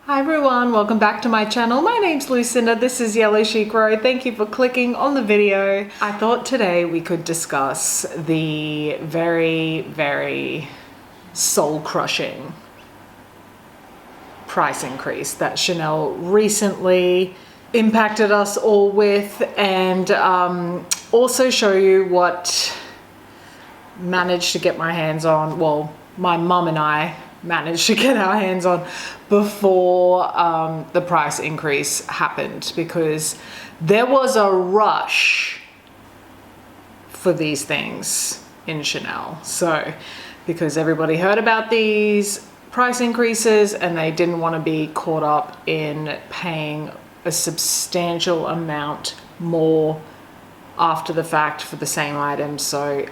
Hi everyone, welcome back to my channel. My name's Lucinda, this is Yellowchicroad. Thank you for clicking on the video. I thought today we could discuss the very soul-crushing price increase that Chanel recently impacted us all with, and also show you what managed to get my hands on, well, my mum and I managed to get our hands on before the price increase happened, because there was a rush for these things in Chanel. So because everybody heard about these price increases and they didn't want to be caught up in paying a substantial amount more after the fact for the same item. So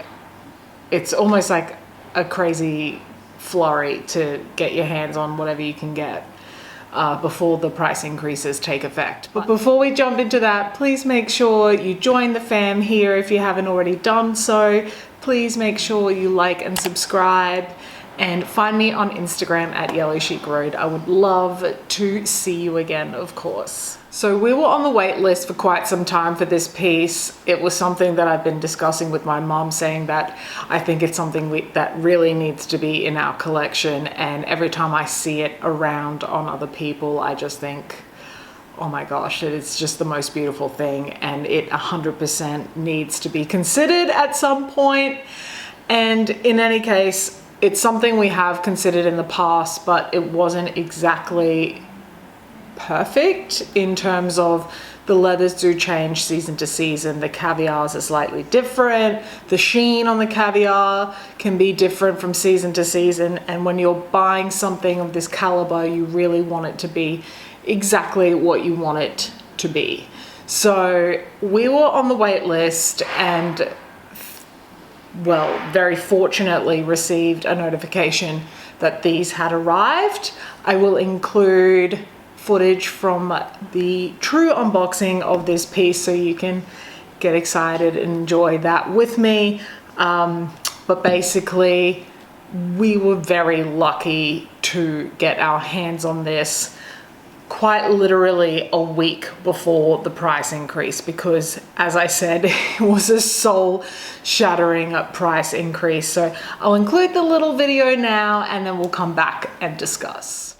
it's almost like a crazy flurry to get your hands on whatever you can get before the price increases take effect. But before we jump into that, please make sure you join the fam here if you haven't already done so. Please make sure you like and subscribe, and find me on Instagram at Yellowchicroad. I would love to see you again, of course. So we were on the wait list for quite some time for this piece. It was something that I've been discussing with my mom, saying that I think it's something that really needs to be in our collection. And every time I see it around on other people, I just think, oh my gosh, it's just the most beautiful thing. And it 100% needs to be considered at some point. And in any case, it's something we have considered in the past, but it wasn't exactly perfect in terms of the leathers do change season to season. The caviars are slightly different. The sheen on the caviar can be different from season to season. And when you're buying something of this caliber, you really want it to be exactly what you want it to be. So we were on the wait list, and well, very fortunately received a notification that these had arrived. I will include footage from the true unboxing of this piece so you can get excited and enjoy that with me. But basically, we were very lucky to get our hands on this quite literally a week before the price increase, because as I said, it was a soul-shattering price increase. So I'll include the little video now, and then we'll come back and discuss.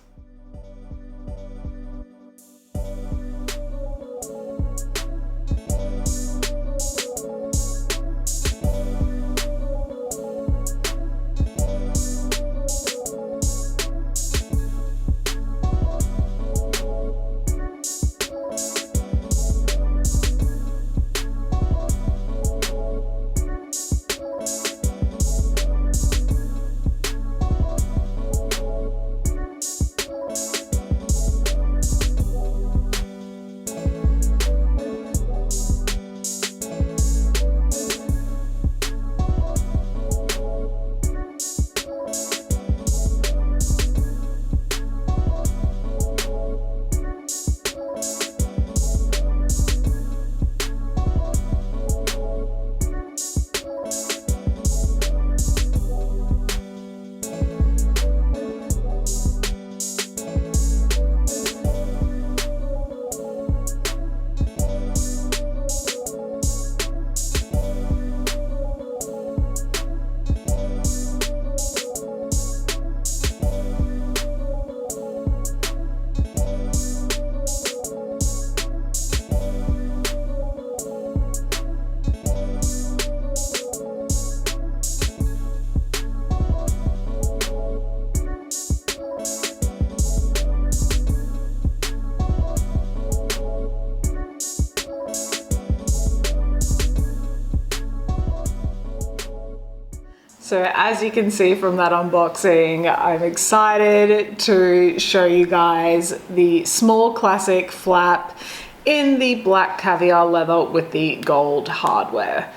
So as you can see from that unboxing, I'm excited to show you guys the small classic flap in the black caviar leather with the gold hardware.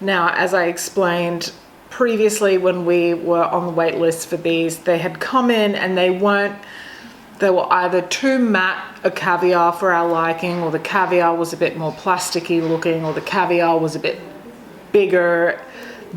Now, as I explained previously when we were on the wait list for these, they had come in and they were either too matte a caviar for our liking, or the caviar was a bit more plasticky looking, or the caviar was a bit bigger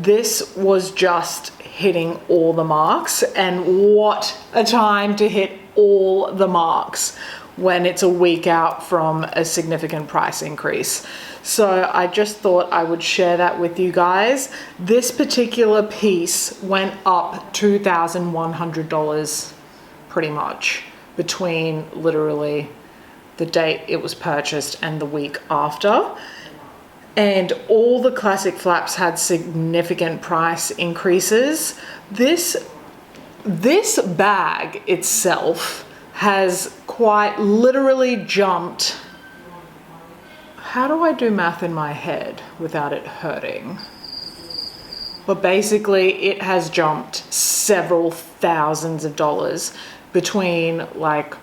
This was just hitting all the marks, and what a time to hit all the marks when it's a week out from a significant price increase. So I just thought I would share that with you guys. This particular piece went up $2,100 pretty much between literally the date it was purchased and the week after. And all the classic flaps had significant price increases. This bag itself has quite literally jumped. How do I do math in my head without it hurting? But basically it has jumped several thousands of dollars between, like,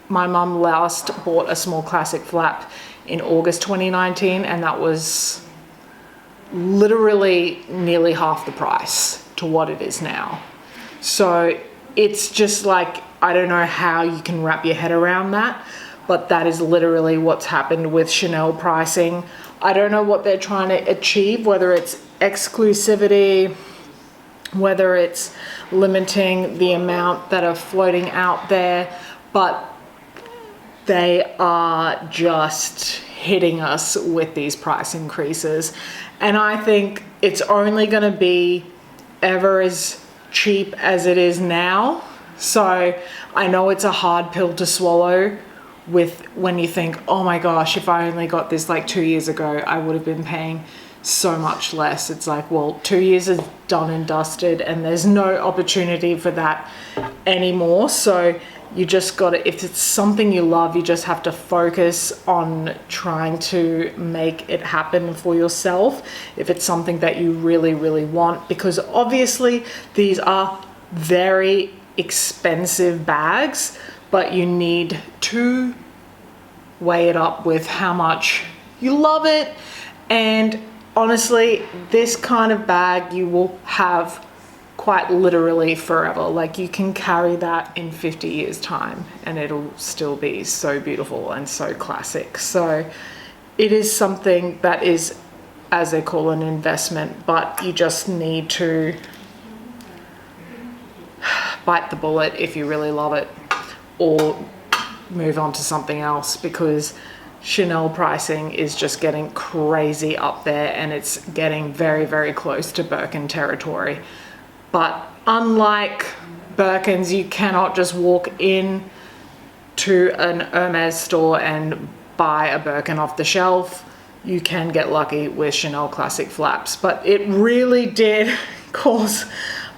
my mum last bought a small classic flap in August 2019, and that was literally nearly half the price to what it is now. So it's just like, I don't know how you can wrap your head around that, but that is literally what's happened with Chanel pricing. I don't know what they're trying to achieve, whether it's exclusivity, whether it's limiting the amount that are floating out there, but they are just hitting us with these price increases. And I think it's only going to be ever as cheap as it is now. So I know it's a hard pill to swallow with when you think, oh my gosh, if I only got this like 2 years ago, I would have been paying so much less. It's like, well, 2 years is done and dusted, and there's no opportunity for that anymore. So you just got to, if it's something you love, you just have to focus on trying to make it happen for yourself. If it's something that you really, really want, because obviously these are very expensive bags, but you need to weigh it up with how much you love it. And honestly, this kind of bag you will have quite literally forever. Like, you can carry that in 50 years time and it'll still be so beautiful and so classic. So it is something that is, as they call, an investment, but you just need to bite the bullet if you really love it, or move on to something else, because Chanel pricing is just getting crazy up there, and it's getting very, very close to Birkin territory. But unlike Birkins, you cannot just walk in to an Hermes store and buy a Birkin off the shelf. You can get lucky with Chanel classic flaps, but it really did cause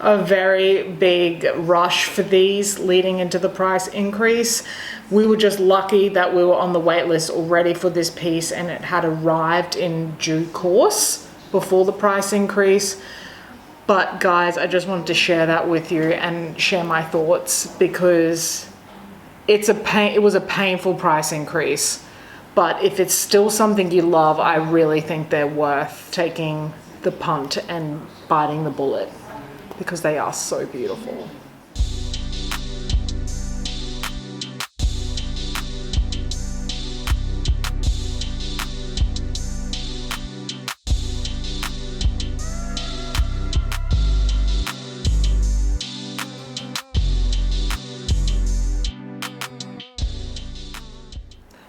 a very big rush for these leading into the price increase. We were just lucky that we were on the wait list already for this piece, and it had arrived in due course before the price increase. But guys, I just wanted to share that with you and share my thoughts, because it was a painful price increase. But if it's still something you love, I really think they're worth taking the punt and biting the bullet, because they are so beautiful.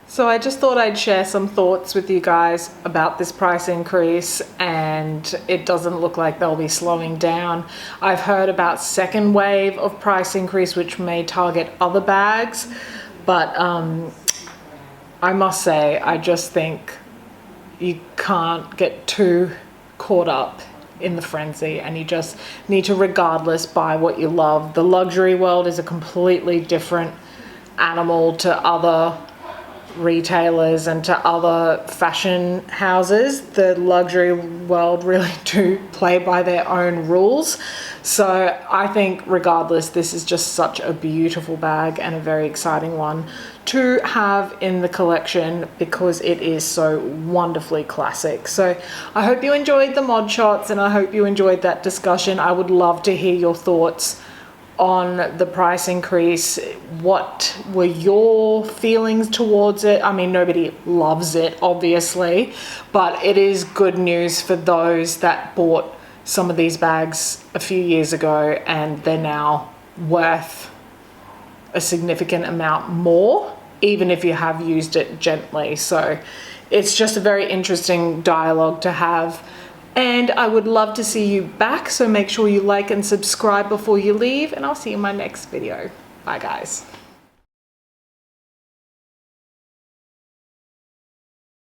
So I just thought I'd share some thoughts with you guys about this price increase, and it doesn't look like they'll be slowing down. I've heard about second wave of price increase, which may target other bags, but I must say, I just think you can't get too caught up in the frenzy, and you just need to, regardless, buy what you love. The luxury world is a completely different animal to other retailers and to other fashion houses. The luxury world really do play by their own rules. So I think regardless, this is just such a beautiful bag and a very exciting one to have in the collection, because it is so wonderfully classic. So I hope you enjoyed the mod shots, and I hope you enjoyed that discussion. I would love to hear your thoughts on the price increase. What were your feelings towards it? I mean, nobody loves it, obviously, but it is good news for those that bought some of these bags a few years ago, and they're now worth a significant amount more, even if you have used it gently. So it's just a very interesting dialogue to have. And I would love to see you back. So make sure you like and subscribe before you leave, and I'll see you in my next video. Bye guys.